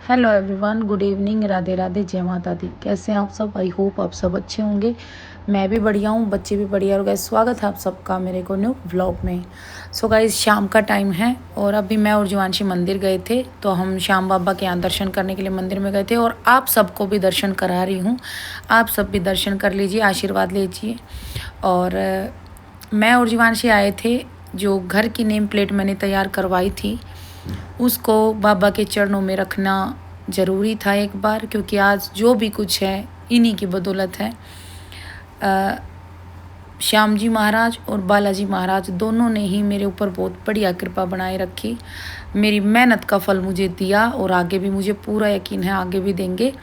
Hello everyone, good evening, Radhe Radhe, जय माता दी। कैसे हैं आप सब? आई होप आप सब अच्छे होंगे। मैं भी बढ़िया हूँ, बच्चे भी बढ़िया हो गए। स्वागत है आप सबका मेरे को न्यू व्लॉग में। सो गाइस, शाम का टाइम है और अभी मैं और जीवांशी मंदिर गए थे, तो हम श्याम बाबा के यहाँ दर्शन करने के लिए मंदिर में गए थे और आप सबको भी दर्शन करा रही हूँ। आप सब भी दर्शन कर लीजिए, आशीर्वाद लीजिए। और मैं और जीवांशी आए थे, जो घर की नेम प्लेट मैंने तैयार करवाई थी उसको बाबा के चरणों में रखना ज़रूरी था एक बार, क्योंकि आज जो भी कुछ है इन्हीं की बदौलत है। श्याम जी महाराज और बालाजी महाराज दोनों ने ही मेरे ऊपर बहुत बढ़िया कृपा बनाए रखी। मेरी मेहनत का फल मुझे दिया और आगे भी मुझे पूरा यकीन है आगे भी देंगे।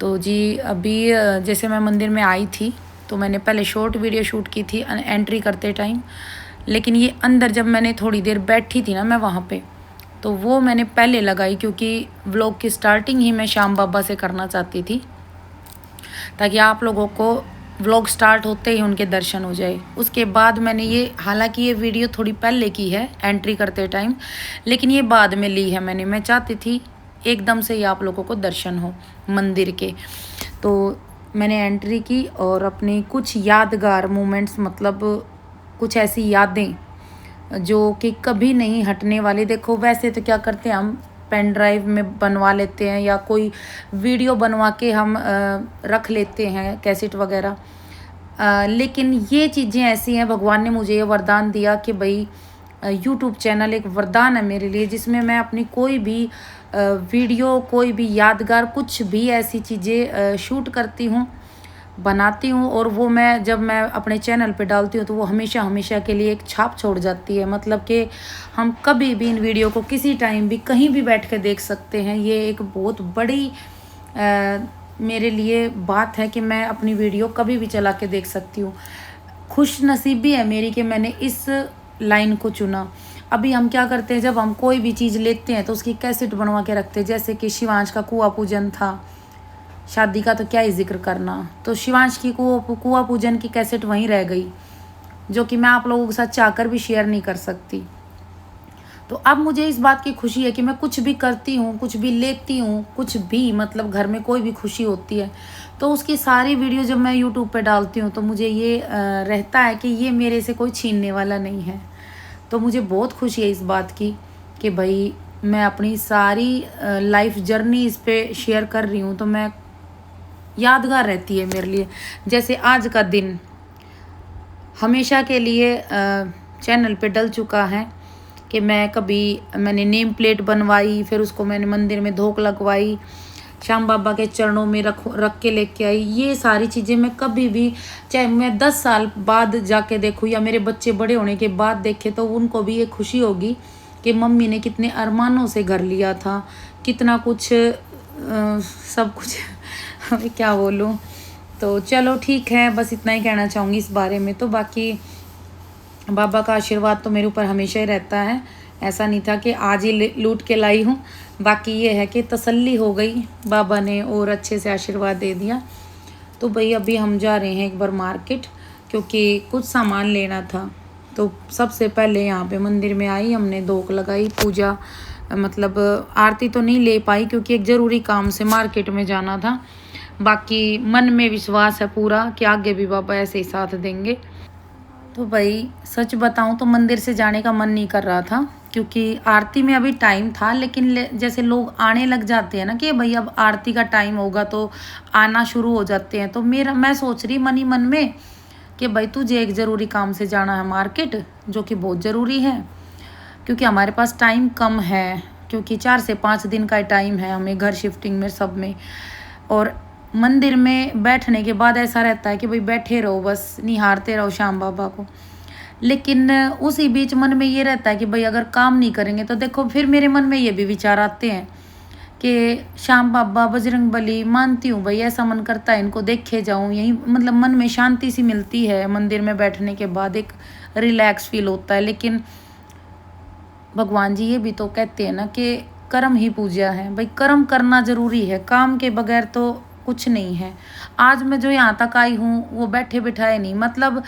तो जी, अभी जैसे मैं मंदिर में आई थी तो मैंने पहले शॉर्ट वीडियो शूट की थी एंट्री करते टाइम, लेकिन ये अंदर जब मैंने थोड़ी देर बैठी थी ना मैं वहाँ पे, तो वो मैंने पहले लगाई, क्योंकि व्लॉग की स्टार्टिंग ही मैं श्याम बाबा से करना चाहती थी, ताकि आप लोगों को व्लॉग स्टार्ट होते ही उनके दर्शन हो जाए। उसके बाद मैंने ये, हालांकि ये वीडियो थोड़ी पहले की है एंट्री करते टाइम, लेकिन ये बाद में ली है मैंने। मैं चाहती थी एकदम से ही आप लोगों को दर्शन हो मंदिर के। तो मैंने एंट्री की और अपनी कुछ यादगार मोमेंट्स, मतलब कुछ ऐसी यादें जो कि कभी नहीं हटने वाली। देखो, वैसे तो क्या करते हैं, हम पेन ड्राइव में बनवा लेते हैं या कोई वीडियो बनवा के हम रख लेते हैं, कैसेट वगैरह। लेकिन ये चीज़ें ऐसी हैं, भगवान ने मुझे ये वरदान दिया कि भाई यूट्यूब चैनल एक वरदान है मेरे लिए, जिसमें मैं अपनी कोई भी वीडियो, कोई भी यादगार, कुछ भी ऐसी चीज़ें शूट करती हूँ, बनाती हूँ, और वो जब मैं अपने चैनल पे डालती हूँ तो वो हमेशा हमेशा के लिए एक छाप छोड़ जाती है। मतलब कि हम कभी भी इन वीडियो को किसी टाइम भी कहीं भी बैठ के देख सकते हैं। ये एक बहुत बड़ी मेरे लिए बात है कि मैं अपनी वीडियो कभी भी चला के देख सकती हूँ। खुश नसीबी है मेरी कि मैंने इस लाइन को चुना। अभी हम क्या करते हैं, जब हम कोई भी चीज़ लेते हैं तो उसकी कैसेट बनवा के रखते हैं। जैसे कि शिवांश का कुआं पूजन था, शादी का तो क्या ही जिक्र करना, तो शिवांश की कुआं पूजन की कैसेट वहीं रह गई, जो कि मैं आप लोगों के साथ चाहकर भी शेयर नहीं कर सकती। तो अब मुझे इस बात की खुशी है कि मैं कुछ भी करती हूँ, कुछ भी लेती हूँ, कुछ भी, मतलब घर में कोई भी खुशी होती है तो उसकी सारी वीडियो जब मैं यूट्यूब पे डालती हूँ तो मुझे ये रहता है कि ये मेरे से कोई छीनने वाला नहीं है। तो मुझे बहुत खुशी है इस बात की कि भाई मैं अपनी सारी लाइफ जर्नी इस पर शेयर कर रही हूँ, तो मैं यादगार रहती है मेरे लिए। जैसे आज का दिन हमेशा के लिए चैनल पे डल चुका है कि मैंने नेम प्लेट बनवाई, फिर उसको मैंने मंदिर में धोक लगवाई, श्याम बाबा के चरणों में रख के लेके आई। ये सारी चीज़ें मैं कभी भी, चाहे मैं 10 साल बाद जाके देखूँ या मेरे बच्चे बड़े होने के बाद देखे, तो उनको भी ये खुशी होगी कि मम्मी ने कितने अरमानों से घर लिया था, कितना कुछ सब कुछ क्या बोलूँ। तो चलो ठीक है, बस इतना ही कहना चाहूँगी इस बारे में। तो बाकी बाबा का आशीर्वाद तो मेरे ऊपर हमेशा ही रहता है। ऐसा नहीं था कि आज ही लूट के लाई हूँ। बाकी ये है कि तसल्ली हो गई, बाबा ने और अच्छे से आशीर्वाद दे दिया। तो भाई अभी हम जा रहे हैं एक बार मार्केट, क्योंकि कुछ सामान लेना था। तो सबसे पहले यहाँ पे मंदिर में आई, हमने धोक लगाई, पूजा, मतलब आरती तो नहीं ले पाई क्योंकि एक ज़रूरी काम से मार्केट में जाना था। बाकी मन में विश्वास है पूरा कि आगे भी बाबा ऐसे ही साथ देंगे। तो भाई सच बताऊं तो मंदिर से जाने का मन नहीं कर रहा था, क्योंकि आरती में अभी टाइम था, लेकिन जैसे लोग आने लग जाते हैं ना कि भाई अब आरती का टाइम होगा तो आना शुरू हो जाते हैं। तो मैं सोच रही मन ही मन में कि भाई तुझे एक ज़रूरी काम से जाना है मार्केट, जो कि बहुत ज़रूरी है, क्योंकि हमारे पास टाइम कम है, क्योंकि 4 से 5 दिन का टाइम है हमें घर शिफ्टिंग में, सब में। और मंदिर में बैठने के बाद ऐसा रहता है कि भाई बैठे रहो, बस निहारते रहो श्याम बाबा को। लेकिन उसी बीच मन में ये रहता है कि भाई अगर काम नहीं करेंगे तो देखो, फिर मेरे मन में ये भी विचार आते हैं कि श्याम बाबा, बजरंग बली मानती हूँ भाई, ऐसा मन करता है इनको देखे जाऊँ, यही मतलब मन में शांति सी मिलती है मंदिर में बैठने के बाद, एक रिलैक्स फील होता है। लेकिन भगवान जी ये भी तो कहते हैं ना कि कर्म ही पूजा है, भाई कर्म करना ज़रूरी है, काम के बगैर तो कुछ नहीं है। आज मैं जो यहाँ तक आई हूँ वो बैठे बिठाए नहीं, मतलब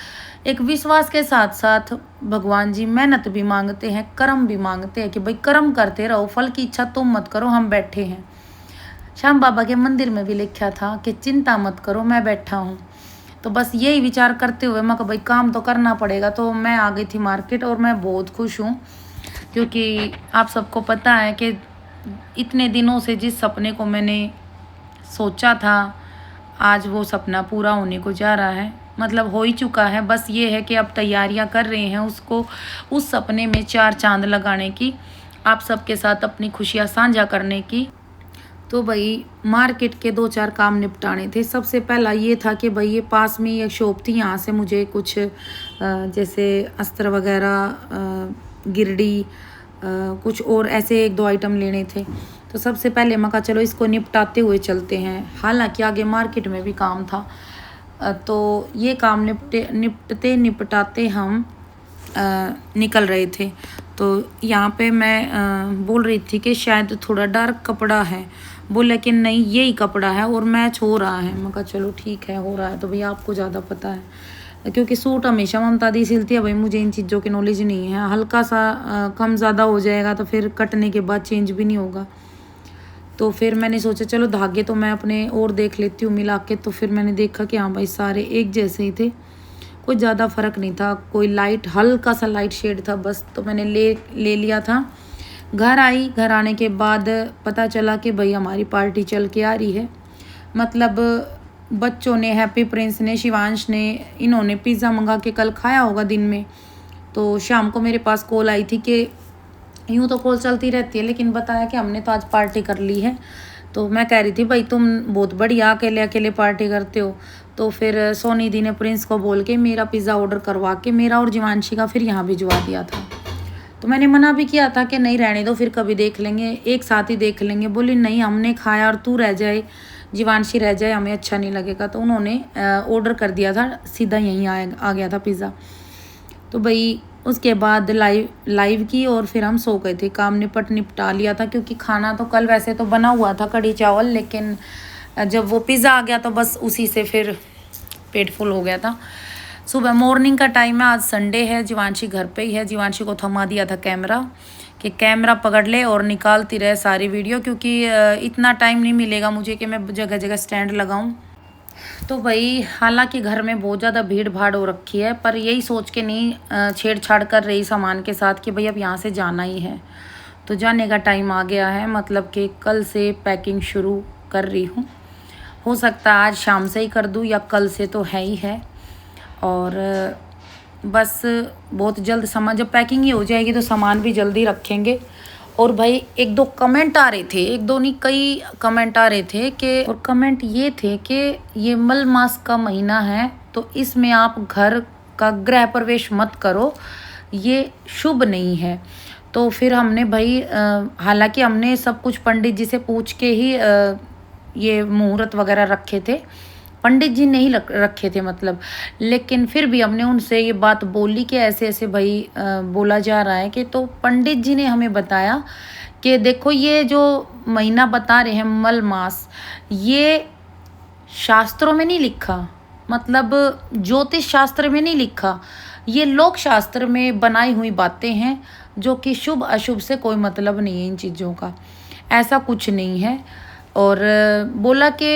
एक विश्वास के साथ साथ भगवान जी मेहनत भी मांगते हैं, कर्म भी मांगते हैं कि भाई कर्म करते रहो, फल की इच्छा तुम मत करो, हम बैठे हैं। श्याम बाबा के मंदिर में भी लिखा था कि चिंता मत करो मैं बैठा हूँ। तो बस यही विचार करते हुए मैं भाई काम तो करना पड़ेगा, तो मैं आ गई थी मार्केट और मैं बहुत खुश हूँ क्योंकि आप सबको पता है कि इतने दिनों से जिस सपने को मैंने सोचा था आज वो सपना पूरा होने को जा रहा है, मतलब हो ही चुका है। बस ये है कि अब तैयारियां कर रहे हैं उसको, उस सपने में 4 चांद लगाने की, आप सबके साथ अपनी खुशियां साझा करने की। तो भाई मार्केट के 2-4 काम निपटाने थे। सबसे पहला ये था कि भाई ये पास में एक शॉप थी, यहाँ से मुझे कुछ जैसे अस्त्र वगैरह, गिरडी, कुछ और ऐसे 1-2 आइटम लेने थे। तो सबसे पहले मैं कहा चलो इसको निपटाते हुए चलते हैं, हालांकि आगे मार्केट में भी काम था। तो ये काम निपटाते हम निकल रहे थे। तो यहाँ पे मैं बोल रही थी कि शायद थोड़ा डार्क कपड़ा है, बोला कि नहीं यही कपड़ा है और मैच हो रहा है। मैं कहा चलो ठीक है हो रहा है, तो भैया आपको ज़्यादा पता है क्योंकि सूट हमेशा ममता दी सिलती है, भाई मुझे इन चीज़ों की नॉलेज नहीं है। हल्का सा कम ज़्यादा हो जाएगा तो फिर कटने के बाद चेंज भी नहीं होगा। तो फिर मैंने सोचा चलो धागे तो मैं अपने और देख लेती हूँ मिला के। तो फिर मैंने देखा कि हाँ भाई सारे एक जैसे ही थे, कोई ज़्यादा फ़र्क नहीं था, कोई लाइट हल्का सा लाइट शेड था बस। तो मैंने ले लिया था। घर आई, घर आने के बाद पता चला कि भाई हमारी पार्टी चल के आ रही है। मतलब बच्चों ने, हैप्पी प्रिंस ने, शिवांश ने, इन्होंने पिज़्ज़ा मंगा के कल खाया होगा दिन में। तो शाम को मेरे पास कॉल आई थी कि यूँ तो कॉल चलती रहती है लेकिन बताया कि हमने तो आज पार्टी कर ली है। तो मैं कह रही थी भाई तुम बहुत बढ़िया अकेले अकेले पार्टी करते हो। तो फिर सोनी दी ने प्रिंस को बोल के मेरा पिज़्ज़ा ऑर्डर करवा के मेरा और जीवांशी का फिर यहाँ भिजवा दिया था। तो मैंने मना भी किया था कि नहीं रहने दो, फिर कभी देख लेंगे, एक साथ ही देख लेंगे। बोली नहीं हमने खाया और तू रह जाए, जीवांशी रह जाए, हमें अच्छा नहीं लगेगा। तो उन्होंने ऑर्डर कर दिया था, सीधा यहीं आ गया था पिज़्ज़ा। तो भाई उसके बाद लाइव की और फिर हम सो गए थे। काम निपटा लिया था क्योंकि खाना तो कल वैसे तो बना हुआ था कढ़ी चावल, लेकिन जब वो पिज़्ज़ा आ गया तो बस उसी से फिर पेट फुल हो गया था। सुबह मॉर्निंग का टाइम है, आज संडे है, जीवांशी घर पे ही है। जीवांशी को थमा दिया था कैमरा कि कैमरा पकड़ ले और निकालती रहे सारी वीडियो, क्योंकि इतना टाइम नहीं मिलेगा मुझे कि मैं जगह जगह स्टैंड लगाऊं। तो भाई हालांकि घर में बहुत ज़्यादा भीड़ भाड़ हो रखी है, पर यही सोच के नहीं छेड़छाड़ कर रही सामान के साथ कि भाई अब यहाँ से जाना ही है। तो जाने का टाइम आ गया है, मतलब कि कल से पैकिंग शुरू कर रही हूँ। हो सकता है आज शाम से ही कर दूँ या कल से, तो है ही है। और बस बहुत जल्द सामान जब पैकिंग ही हो जाएगी तो सामान भी जल्दी रखेंगे। और भाई 1-2 कमेंट आ रहे थे, 1-2 नहीं कई कमेंट आ रहे थे कि, और कमेंट ये थे कि ये मल मास का महीना है तो इसमें आप घर का गृह प्रवेश मत करो, ये शुभ नहीं है। तो फिर हमने भाई हालांकि हमने सब कुछ पंडित जी से पूछ के ही ये मुहूर्त वगैरह रखे थे, पंडित जी ने ही रखे थे मतलब, लेकिन फिर भी हमने उनसे ये बात बोली कि ऐसे ऐसे भाई बोला जा रहा है कि, तो पंडित जी ने हमें बताया कि देखो ये जो महीना बता रहे हैं मल मास, ये शास्त्रों में नहीं लिखा, मतलब ज्योतिष शास्त्र में नहीं लिखा, ये लोक शास्त्र में बनाई हुई बातें हैं जो कि शुभ अशुभ से कोई मतलब नहीं है इन चीज़ों का, ऐसा कुछ नहीं है। और बोला कि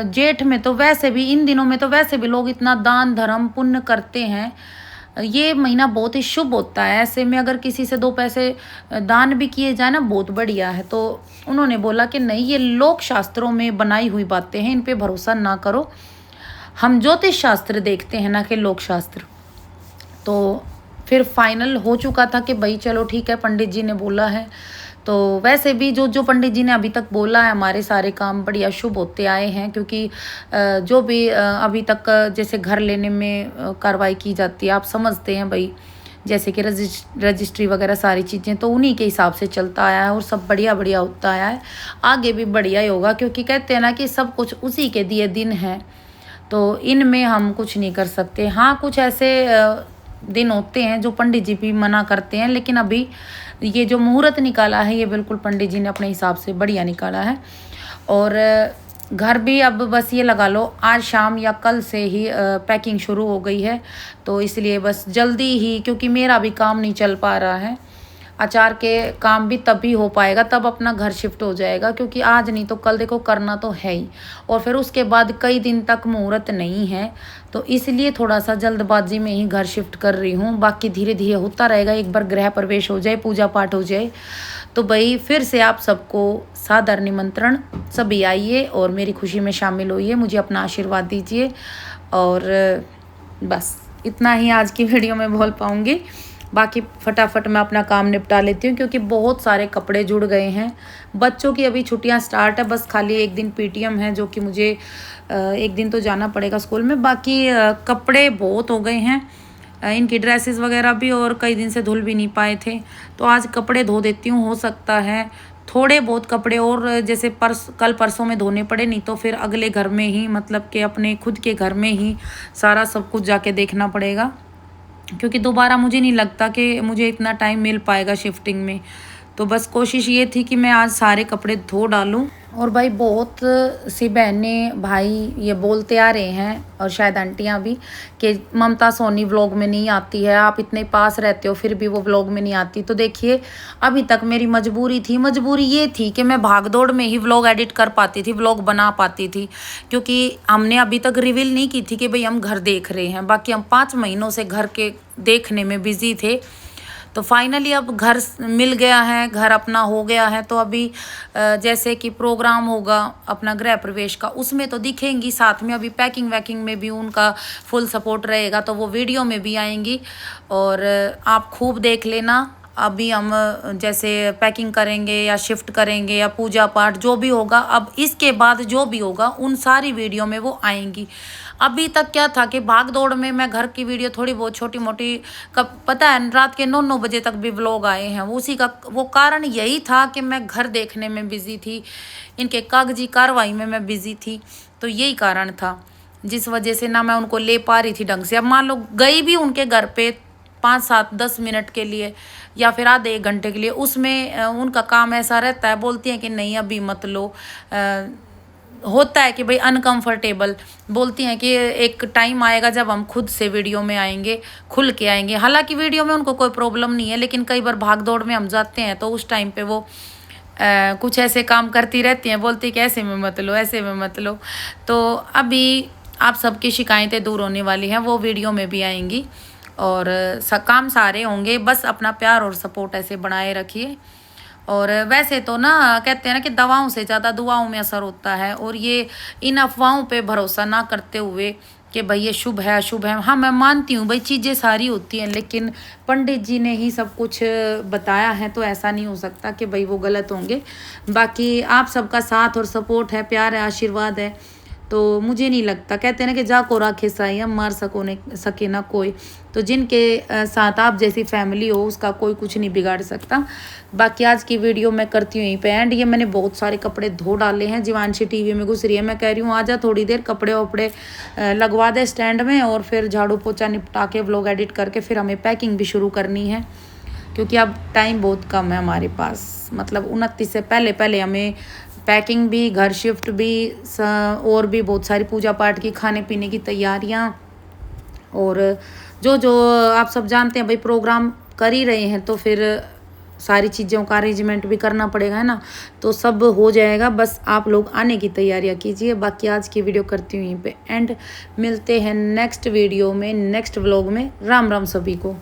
जेठ में तो वैसे भी, इन दिनों में तो वैसे भी लोग इतना दान धर्म पुण्य करते हैं, ये महीना बहुत ही शुभ होता है, ऐसे में अगर किसी से 2 पैसे दान भी किए जाए ना बहुत बढ़िया है। तो उन्होंने बोला कि नहीं ये लोक शास्त्रों में बनाई हुई बातें हैं, इन पे भरोसा ना करो, हम ज्योतिष शास्त्र देखते हैं ना कि लोक शास्त्र। तो फिर फाइनल हो चुका था कि भाई चलो ठीक है पंडित जी ने बोला है। तो वैसे भी जो पंडित जी ने अभी तक बोला है हमारे सारे काम बढ़िया शुभ होते आए हैं, क्योंकि जो भी अभी तक जैसे घर लेने में कार्रवाई की जाती है आप समझते हैं भाई, जैसे कि रजिस्ट्री वगैरह सारी चीज़ें तो उन्हीं के हिसाब से चलता आया है और सब बढ़िया बढ़िया होता आया है, आगे भी बढ़िया ही होगा, क्योंकि कहते हैं ना कि सब कुछ उसी के दिए दिन हैं, तो इनमें हम कुछ नहीं कर सकते। हाँ कुछ ऐसे दिन होते हैं जो पंडित जी भी मना करते हैं, लेकिन अभी ये जो मुहूर्त निकाला है ये बिल्कुल पंडित जी ने अपने हिसाब से बढ़िया निकाला है। और घर भी अब बस ये लगा लो आज शाम या कल से ही पैकिंग शुरू हो गई है, तो इसलिए बस जल्दी ही, क्योंकि मेरा भी काम नहीं चल पा रहा है, अचार के काम भी तभी हो पाएगा, तब अपना घर शिफ्ट हो जाएगा, क्योंकि आज नहीं तो कल देखो करना तो है ही, और फिर उसके बाद कई दिन तक मुहूर्त नहीं है, तो इसलिए थोड़ा सा जल्दबाजी में ही घर शिफ्ट कर रही हूँ। बाकी धीरे धीरे होता रहेगा, एक बार गृह प्रवेश हो जाए, पूजा पाठ हो जाए, तो भाई फिर से आप सबको सादर निमंत्रण, सभी आइए और मेरी खुशी में शामिल होइए, मुझे अपना आशीर्वाद दीजिए। और बस इतना ही आज की वीडियो में बोल पाऊँगी। बाकी फटाफट मैं अपना काम निपटा लेती हूँ, क्योंकि बहुत सारे कपड़े जुड़ गए हैं। बच्चों की अभी छुट्टियाँ स्टार्ट है, बस खाली एक दिन पीटीएम है, जो कि मुझे एक दिन तो जाना पड़ेगा स्कूल में। बाकी कपड़े बहुत हो गए हैं, इनकी ड्रेसेस वगैरह भी, और कई दिन से धुल भी नहीं पाए थे, तो आज कपड़े धो देती हूँ। हो सकता है थोड़े बहुत कपड़े और जैसे कल परसों में धोने पड़े, नहीं तो फिर अगले घर में ही, मतलब कि अपने खुद के घर में ही सारा सब कुछ जाके देखना पड़ेगा, क्योंकि दोबारा मुझे नहीं लगता कि मुझे इतना टाइम मिल पाएगा शिफ्टिंग में। तो बस कोशिश ये थी कि मैं आज सारे कपड़े धो डालूं। और भाई बहुत सी बहनें भाई ये बोलते आ रहे हैं, और शायद आंटियां भी, कि ममता सोनी व्लॉग में नहीं आती है, आप इतने पास रहते हो फिर भी वो व्लॉग में नहीं आती। तो देखिए अभी तक मेरी मजबूरी ये थी कि मैं भागदौड़ में ही व्लॉग एडिट कर पाती थी, व्लॉग बना पाती थी, क्योंकि हमने अभी तक रिवील नहीं की थी कि भाई हम घर देख रहे हैं। बाकी हम 5 महीनों से घर के देखने में बिजी थे, तो फाइनली अब घर मिल गया है, घर अपना हो गया है। तो अभी जैसे कि प्रोग्राम होगा अपना गृह प्रवेश का, उसमें तो दिखेंगी, साथ में अभी पैकिंग वैकिंग में भी उनका फुल सपोर्ट रहेगा, तो वो वीडियो में भी आएंगी, और आप खूब देख लेना। अभी हम जैसे पैकिंग करेंगे या शिफ्ट करेंगे या पूजा पाठ जो भी होगा, अब इसके बाद जो भी होगा उन सारी वीडियो में वो आएंगी। अभी तक क्या था कि भाग दौड़ में मैं घर की वीडियो थोड़ी बहुत छोटी मोटी, कब पता है रात के 9-9 बजे तक भी व्लॉग आए हैं, उसी का वो कारण यही था कि मैं घर देखने में बिजी थी, इनके कागजी कार्रवाई में मैं बिजी थी, तो यही कारण था जिस वजह से ना मैं उनको ले पा रही थी ढंग से। अब मान लो गई भी उनके घर पे 5-7-10 मिनट के लिए या फिर आधे 1 घंटे के लिए, उसमें उनका काम ऐसा रहता है, बोलती हैं कि नहीं अभी मत लो, होता है कि भाई अनकंफर्टेबल, बोलती हैं कि एक टाइम आएगा जब हम खुद से वीडियो में आएंगे, खुल के आएंगे। हालांकि वीडियो में उनको कोई प्रॉब्लम नहीं है, लेकिन कई बार भाग दौड़ में हम जाते हैं, तो उस टाइम पे वो कुछ ऐसे काम करती रहती हैं, बोलती कि ऐसे में मत लो, ऐसे में मत लो। तो अभी आप सबकी शिकायतें दूर होने वाली हैं, वो वीडियो में भी आएंगी, और काम सारे होंगे। बस अपना प्यार और सपोर्ट ऐसे बनाए रखिए। और वैसे तो ना कहते हैं ना कि दवाओं से ज़्यादा दुआओं में असर होता है, और ये इन अफवाहों पे भरोसा ना करते हुए कि भाई ये शुभ है अशुभ है। हाँ मैं मानती हूँ भाई चीज़ें सारी होती हैं, लेकिन पंडित जी ने ही सब कुछ बताया है, तो ऐसा नहीं हो सकता कि भाई वो गलत होंगे। बाकी आप सबका साथ और सपोर्ट है, प्यार है, आशीर्वाद है, तो मुझे नहीं लगता, कहते हैं ना कि जा को राखे साई हम मार सके ना कोई, तो जिनके साथ आप जैसी फैमिली हो उसका कोई कुछ नहीं बिगाड़ सकता। बाकी आज की वीडियो मैं करती हूँ यहीं पे एंड। ये मैंने बहुत सारे कपड़े धो डाले हैं, जीवांशी टीवी में घुस रही है, मैं कह रही हूँ आजा थोड़ी देर कपड़े वपड़े लगवा दे स्टैंड में, और फिर झाड़ू पोछा निपटा के व्लॉग एडिट करके फिर हमें पैकिंग भी शुरू करनी है, क्योंकि अब टाइम बहुत कम है हमारे पास। मतलब 29 से पहले हमें पैकिंग भी, घर शिफ्ट भी, और भी बहुत सारी पूजा पाठ की, खाने पीने की तैयारियां, और जो जो आप सब जानते हैं भाई प्रोग्राम कर ही रहे हैं, तो फिर सारी चीज़ों का अरेंजमेंट भी करना पड़ेगा, है ना। तो सब हो जाएगा, बस आप लोग आने की तैयारियां कीजिए। बाकी आज की वीडियो करती हूँ यहीं पे एंड। मिलते हैं नेक्स्ट वीडियो में, नेक्स्ट व्लॉग में। राम राम सभी को।